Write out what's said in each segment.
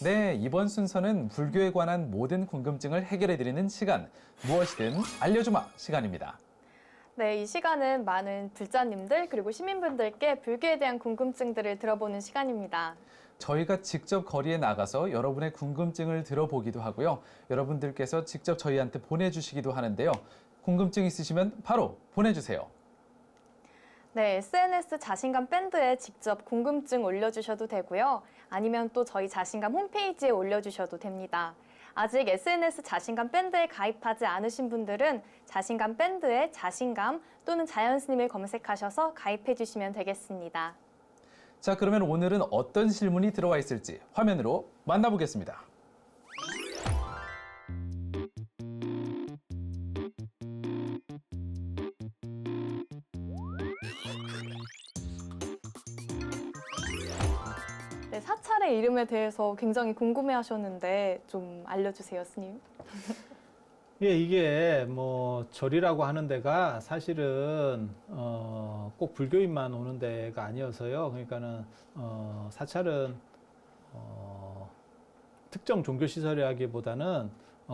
네, 이번 순서는 불교에 관한 모든 궁금증을 해결해드리는 시간, 무엇이든 알려주마 시간입니다. 네, 이 시간은 많은 불자님들 그리고 시민분들께 불교에 대한 궁금증들을 들어보는 시간입니다. 저희가 직접 거리에 나가서 여러분의 궁금증을 들어보기도 하고요. 여러분들께서 직접 저희한테 보내주시기도 하는데요. 궁금증 있으시면 바로 보내주세요. 네, SNS 자신감 밴드에 직접 궁금증 올려주셔도 되고요. 아니면 또 저희 자신감 홈페이지에 올려주셔도 됩니다. 아직 SNS 자신감 밴드에 가입하지 않으신 분들은 자신감 밴드에 자신감 또는 자연스님을 검색하셔서 가입해 주시면 되겠습니다. 자, 그러면 오늘은 어떤 질문이 들어와 있을지 화면으로 만나보겠습니다. 네, 사찰의 이름에 대해서 굉장히 궁금해하셨는데 좀 알려주세요, 스님. 예, 이게 뭐 절이라고 하는 데가 사실은 꼭 불교인만 오는 데가 아니어서요. 그러니까는 사찰은 특정 종교 시설이라기보다는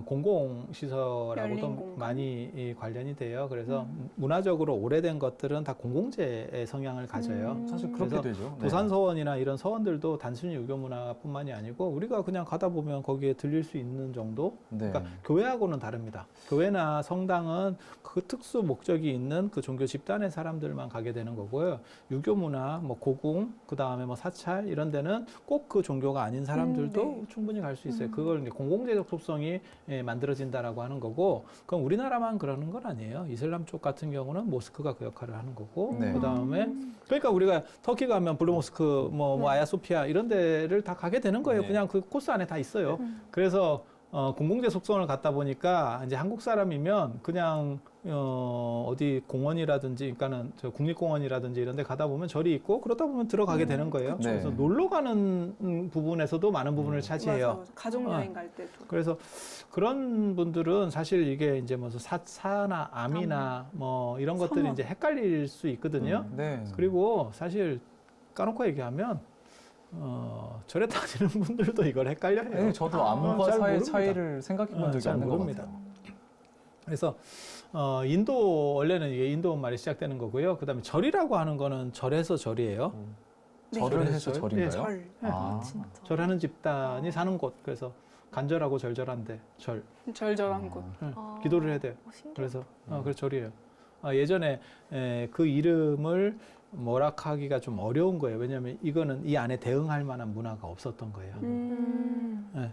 공공시설하고도 많이 관련이 돼요. 그래서 문화적으로 오래된 것들은 다 공공재의 성향을 가져요. 사실 그렇게 되죠. 네. 도산서원이나 이런 서원들도 단순히 유교 문화뿐만이 아니고 우리가 그냥 가다 보면 거기에 들릴 수 있는 정도. 네. 그러니까 교회하고는 다릅니다. 교회나 성당은 그 특수 목적이 있는 그 종교 집단의 사람들만 가게 되는 거고요. 유교 문화, 뭐 고궁, 그 다음에 뭐 사찰 이런 데는 꼭 그 종교가 아닌 사람들도 네. 충분히 갈 수 있어요. 그걸 이제 공공재적 속성이 만들어진다라고 하는 거고, 그럼 우리나라만 그러는 건 아니에요. 이슬람 쪽 같은 경우는 모스크가 그 역할을 하는 거고, 네. 그 다음에 그러니까 우리가 터키 가면 블루 모스크, 뭐 아야소피아 이런 데를 다 가게 되는 거예요. 네. 그냥 그 코스 안에 다 있어요. 그래서 공공재 속성을 갖다 보니까 이제 한국 사람이면 그냥 어디 공원이라든지, 그러니까는 저 국립공원이라든지 이런 데 가다 보면 절이 있고 그러다 보면 들어가게 되는 거예요. 네. 그래서 놀러 가는 부분에서도 많은 부분을 차지해요. 맞아. 가족 여행 갈 때도. 그래서 그런 분들은 사실 이게 이제 뭐 사나 암이나 뭐 이런 것들이 이제 헷갈릴 수 있거든요. 네. 그리고 사실 까놓고 얘기하면 절에 다니는 분들도 이걸 헷갈려해요. 네, 저도 암과 잘 사의 모릅니다. 차이를 생각해 본 적이 잘 없는 것 모릅니다. 같아요. 그래서 인도 원래는 이게 인도 말이 시작되는 거고요. 그다음에 절이라고 하는 거는 절에서 절이에요. 절을 해서 절? 절인가요? 네, 절. 아, 절하는 집단이 사는 곳. 그래서 간절하고 절절한데 절. 절절한 곳. 기도를 해야 돼요. 신기하다. 그래서 그래서 절이에요. 예전에 그 이름을 뭐락하기가 좀 어려운 거예요. 왜냐하면 이거는 이 안에 대응할 만한 문화가 없었던 거예요.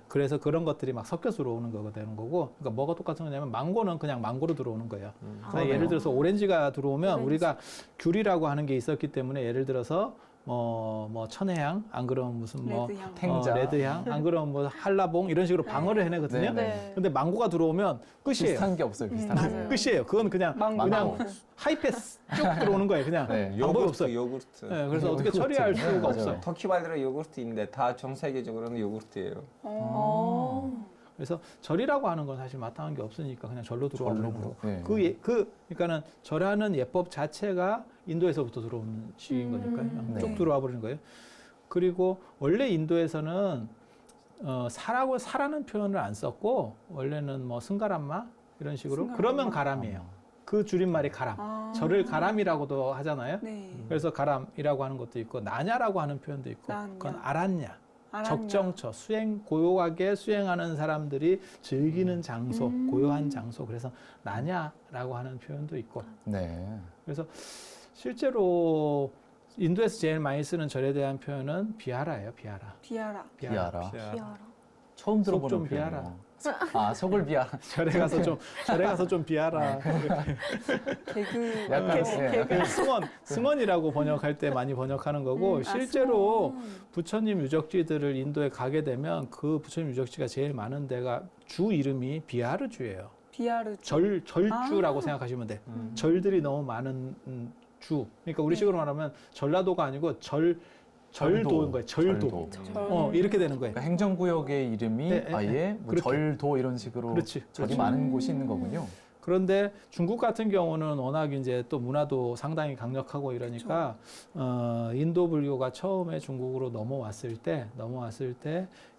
그래서 그런 것들이 막 섞여서 들어오는 거가 되는 거고, 그러니까 뭐가 똑같은 거냐면 망고는 그냥 망고로 들어오는 거예요. 그러니까 예를 들어서 오렌지가 들어오면 우리가 귤이라고 하는 게 있었기 때문에 예를 들어서 뭐 천혜향, 안 그러면 무슨 뭐 레드향. 탱자. 레드향, 안 그러면 뭐 한라봉 이런 식으로 방어를 해내거든요. 네. 근데 망고가 들어오면 끝이에요. 비슷한 게 없어요. 비슷한 게. 맞아요. 끝이에요. 그건 그냥 망고. 하이패스 쭉 들어오는 거예요. 그냥 네. 방법이 없어요. 요구르트. 네, 그래서 어떻게 처리할 수가 맞아요. 없어요. 터키 말대로 요구르트인데 다 전 세계적으로는 요구르트예요. 그래서 절이라고 하는 건 사실 마땅한 게 없으니까 그냥 절로 들어오는 거고. 네. 그러니까는 절하는 예법 자체가 인도에서부터 들어오는 식인 거니까요. 그냥 네. 쭉 들어와 버리는 거예요. 그리고 원래 인도에서는 사라는 표현을 안 썼고 원래는 뭐 승가람마 이런 식으로 그러면 가람이에요. 그 줄임말이 가람. 절을 가람이라고도 하잖아요. 네. 그래서 가람이라고 하는 것도 있고 나냐라고 하는 표현도 있고 나냐. 그건 아란냐. 아란냐. 적정처, 고요하게 수행하는 사람들이 즐기는 장소, 고요한 장소. 그래서 나냐라고 하는 표현도 있고. 네. 그래서 실제로 인도에서 제일 많이 쓰는 절에 대한 표현은 비하라예요, 비하라. 비아라. 비하라. 비하라. 처음 속 들어보는 좀 표현이에요. 비하라. 아, 속을 비하라. 절에 가서 좀 비하라. 개그. 약간 그 승원이라고 번역할 때 많이 번역하는 거고, 실제로 부처님 유적지들을 인도에 가게 되면 그 부처님 유적지가 제일 많은 데가 주 이름이 비하르주예요. 비아르. 절주라고 생각하시면 돼. 절들이 너무 많은 주. 그러니까 우리 식으로 말하면 전라도가 아니고 절도인 거예요. 절도. 이렇게 되는 거예요. 그러니까 행정구역의 이름이 네, 네, 아예 뭐 그렇게. 절도 이런 식으로 그렇지, 절이 그렇지. 많은 곳이 있는 거군요. 그런데 중국 같은 경우는 워낙 이제 또 문화도 상당히 강력하고 이러니까 인도 불교가 처음에 중국으로 넘어왔을 때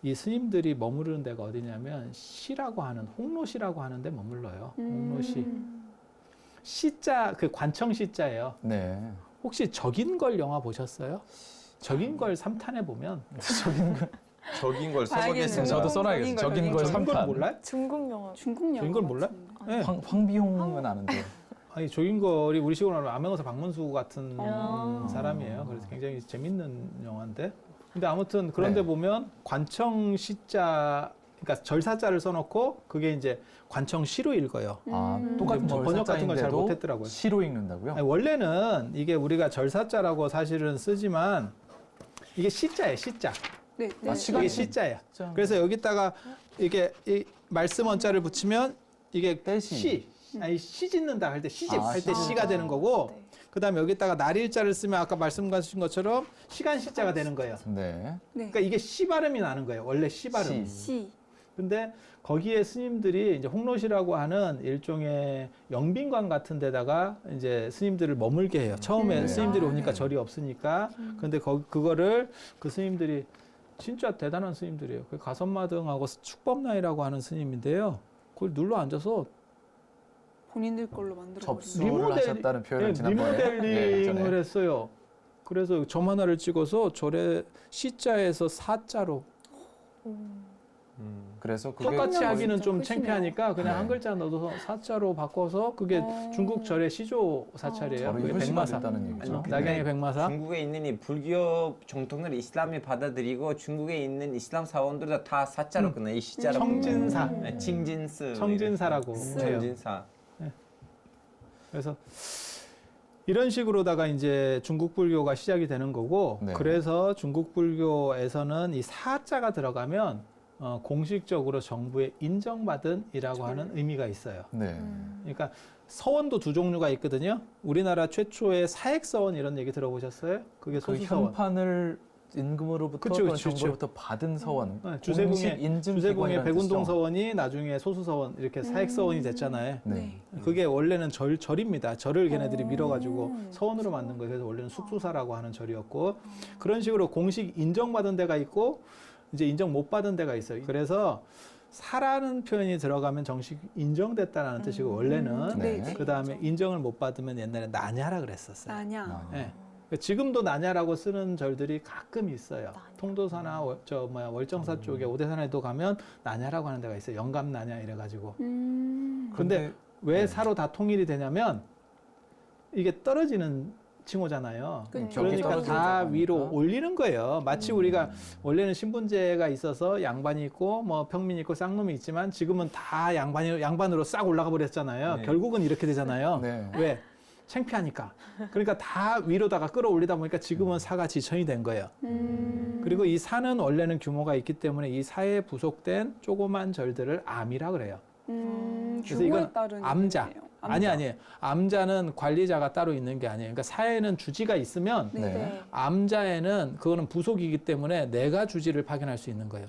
이 스님들이 머무르는 데가 어디냐면 시라고 하는 홍로시라고 하는 데 머물러요. 홍로시. 시자 그 관청 시자예요. 네. 혹시 적인걸 영화 보셨어요? 적인걸 3탄에 보면 적인 걸 봐야겠네요. 써보겠습니다. 저도 써놔야겠어요. 적인 걸 적인걸 3탄. 몰라요? 중국 영화. 중국 영화 적인걸 몰라? 같은데. 네. 황비용은 아는데. 아니 적인걸이 우리 식으로 말하면 암행어사 박문수 같은 아. 사람이에요. 그래서 굉장히 재밌는 영화인데. 근데 아무튼 그런데 네. 보면 관청 시자, 그러니까 절사자를 써놓고 그게 이제 관청시로 읽어요. 아, 똑같은 근데 번역 같은 걸 잘 절사자인데도 못했더라고요. 시로 읽는다고요? 아니, 원래는 이게 우리가 절사자라고 사실은 쓰지만 이게 시자예요. 시자. 네, 네. 아, 시간이 이게 시자예요. 진짜. 그래서 여기다가 이게 이 말씀 원자를 붙이면 이게 떼시. 시. 아니 시 짓는다 할 때 시집 아, 할 때 시집. 시가 되는 거고 네. 그다음에 여기다가 날일자를 쓰면 아까 말씀하신 것처럼 시간 시자가 되는 거예요. 네. 네. 그러니까 이게 시 발음이 나는 거예요. 원래 시 발음. 시. 근데 거기에 스님들이 이제 홍로시라고 하는 일종의 영빈관 같은 데다가 이제 스님들을 머물게 해요. 처음에 네. 스님들이 아, 오니까 네. 절이 없으니까. 근데 그거를 그 스님들이 진짜 대단한 스님들이에요. 그 가선마등하고 축법나이라고 하는 스님인데요. 그걸 눌러 앉아서 본인들 걸로 만들어 접수를 하셨다는 표현을 지난번에 리모델링을 전에. 했어요. 그래서 점 하나를 찍어서 절에 시자에서 사자로 그래서 그게 똑같이 진짜 하기는 좀 크시네요. 창피하니까 그냥 네. 한 글자 넣어서 사자로 바꿔서 그게 중국 절의 시조 사찰이에요. 저를 그게 훨씬 백마사. 많다는 얘기죠. 아니, 낙양의 백마사. 중국에 있는 이 불교 정통을 이슬람이 받아들이고 중국에 있는 이슬람 사원들도 다 사자로 끊어 이 시자로 청진사. 끊어요. 칭진스 청진사라고 해요. 청진사. 그래서 이런 식으로다가 이제 중국 불교가 시작이 되는 거고 네. 그래서 중국 불교에서는 이 사자가 들어가면 공식적으로 정부에 인정받은이라고 하는 의미가 있어요. 네. 그러니까 서원도 두 종류가 있거든요. 우리나라 최초의 사액서원 이런 얘기 들어보셨어요? 그게 그 소수서원. 현판을 임금으로부터 그쵸, 또는 그쵸, 그쵸. 정부로부터 받은 서원. 네, 공식 인증 주세공의 기관이라는 백운동 뜻이죠. 서원이 나중에 소수서원 이렇게 사액서원이 됐잖아요. 네. 그게 원래는 절입니다. 절을 걔네들이 밀어가지고 서원으로 만든 거예요. 그래서 원래는 숙수사라고 하는 절이었고 그런 식으로 공식 인정받은 데가 있고 이제 인정 못 받은 데가 있어요. 그래서 사라는 표현이 들어가면 정식 인정됐다라는 뜻이고 원래는 네. 그 다음에 인정을 못 받으면 옛날에 나냐라 그랬었어요. 나냐. 네. 지금도 나냐라고 쓰는 절들이 가끔 있어요. 나냐. 통도사나 월정사 쪽에 오대산에도 가면 나냐라고 하는 데가 있어요. 영감 나냐 이래가지고. 근데 왜 사로 다 통일이 되냐면 이게 떨어지는 칭호잖아요. 그쵸. 그러니까 떨어지는 다 거니까. 위로 올리는 거예요. 마치 우리가 원래는 신분제가 있어서 양반이 있고 뭐 평민이 있고 쌍놈이 있지만 지금은 다 양반으로 싹 올라가 버렸잖아요. 네. 결국은 이렇게 되잖아요. 네. 왜? 창피하니까. 그러니까 다 위로다가 끌어올리다 보니까 지금은 사가 지천이 된 거예요. 그리고 이 사는 원래는 규모가 있기 때문에 이 사에 부속된 조그만 절들을 암이라 그래요. 그래서 규모에 이건 따른 암자. 의미네요. 아니에요. 암자는 관리자가 따로 있는 게 아니에요. 그러니까 사에는 주지가 있으면 네. 네. 암자에는 그거는 부속이기 때문에 내가 주지를 파견할 수 있는 거예요.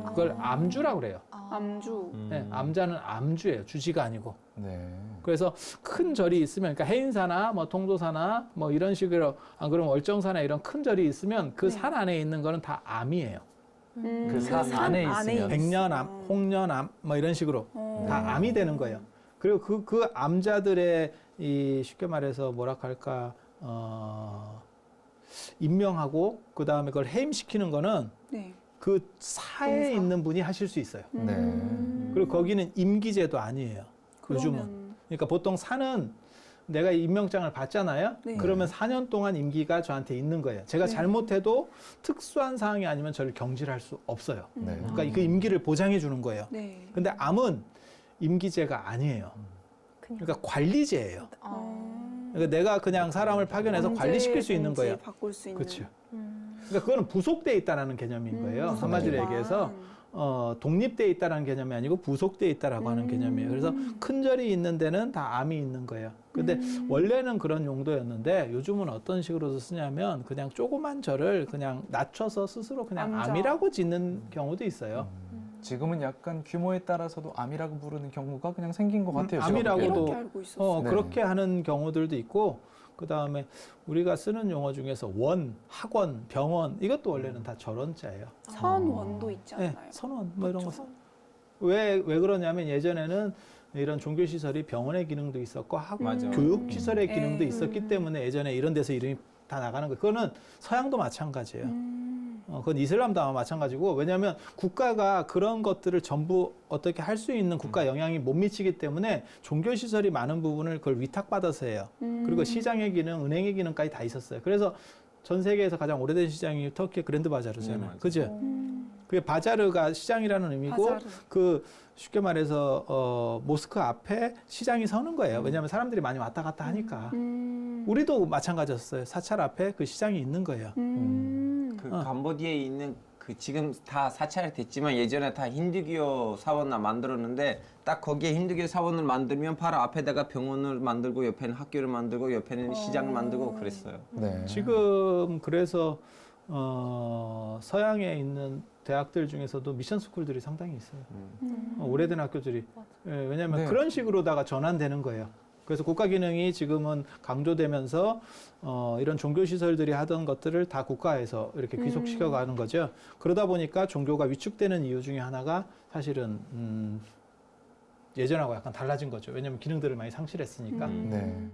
그걸 암주라고 그래요. 암주. 네, 암자는 암주예요. 주지가 아니고. 네. 그래서 큰 절이 있으면, 그러니까 해인사나 뭐 통도사나 뭐 이런 식으로, 안 그러면 월정사나 이런 큰 절이 있으면 그 산 안에 있는 거는 다 암이에요. 그 산 안에 있으면. 백년암, 홍년암 뭐 이런 식으로 다 암이 되는 거예요. 그리고 그 암자들의 이 쉽게 말해서 뭐라 할까, 임명하고 그 다음에 그걸 해임시키는 거는 네. 그 사에 공사. 있는 분이 하실 수 있어요. 네. 그리고 거기는 임기제도 아니에요. 요즘은. 그러면 그러니까 보통 사는 내가 임명장을 받잖아요. 네. 그러면 4년 동안 임기가 저한테 있는 거예요. 제가 네. 잘못해도 특수한 사항이 아니면 저를 경질할 수 없어요. 네. 그러니까 그 임기를 보장해 주는 거예요. 네. 근데 암은 임기제가 아니에요. 그러니까 관리제예요. 그러니까 내가 그냥 사람을 파견해서 관리시킬 수 있는 거예요. 바꿀 수 있는. 그렇죠. 그러니까 그거는 부속돼 있다라는 개념인 거예요. 한마디로 부속기관. 얘기해서 독립돼 있다라는 개념이 아니고 부속돼 있다라고 하는 개념이에요. 그래서 큰 절이 있는 데는 다 암이 있는 거예요. 근데 원래는 그런 용도였는데 요즘은 어떤 식으로 쓰냐면 그냥 조그만 절을 그냥 낮춰서 스스로 그냥 암자. 암이라고 짓는 경우도 있어요. 지금은 약간 규모에 따라서도 암이라고 부르는 경우가 그냥 생긴 것 같아요. 제가 암이라고도 보기에는. 이렇게 알고 있었어요. 네. 그렇게 하는 경우들도 있고 그다음에 우리가 쓰는 용어 중에서 원, 학원, 병원 이것도 원래는 다 절원자예요. 선원도 있지 네, 않나요? 선원 뭐 이런 거. 그쵸? 왜 그러냐면 예전에는 이런 종교 시설이 병원의 기능도 있었고 맞아. 교육 시설의 기능도 음. 있었기 때문에 예전에 이런 데서 이름이 다 나가는 거예요. 그거는 서양도 마찬가지예요. 그건 이슬람도 아마 마찬가지고 왜냐하면 국가가 그런 것들을 전부 어떻게 할 수 있는 국가 영향이 못 미치기 때문에 종교 시설이 많은 부분을 그걸 위탁받아서 해요. 그리고 시장의 기능, 은행의 기능까지 다 있었어요. 그래서 전 세계에서 가장 오래된 시장이 터키의 그랜드 바자르잖아요. 네, 맞아요. 그죠? 그게 바자르가 시장이라는 의미고 바자르. 그 쉽게 말해서 모스크 앞에 시장이 서는 거예요. 왜냐하면 사람들이 많이 왔다 갔다 하니까. 우리도 마찬가지였어요. 사찰 앞에 그 시장이 있는 거예요. 그 캄보디아에 있는 그 지금 다 사찰이 됐지만 예전에 다 힌두교 사원을 만들었는데 딱 거기에 힌두교 사원을 만들면 바로 앞에다가 병원을 만들고 옆에는 학교를 만들고 옆에는 시장을 만들고 그랬어요. 네. 지금 그래서 서양에 있는 대학들 중에서도 미션 스쿨들이 상당히 있어요. 오래된 학교들이. 예, 왜냐하면 네. 그런 식으로다가 전환되는 거예요. 그래서 국가 기능이 지금은 강조되면서 이런 종교 시설들이 하던 것들을 다 국가에서 이렇게 귀속시켜 가는 거죠. 그러다 보니까 종교가 위축되는 이유 중에 하나가 사실은 예전하고 약간 달라진 거죠. 왜냐하면 기능들을 많이 상실했으니까. 네.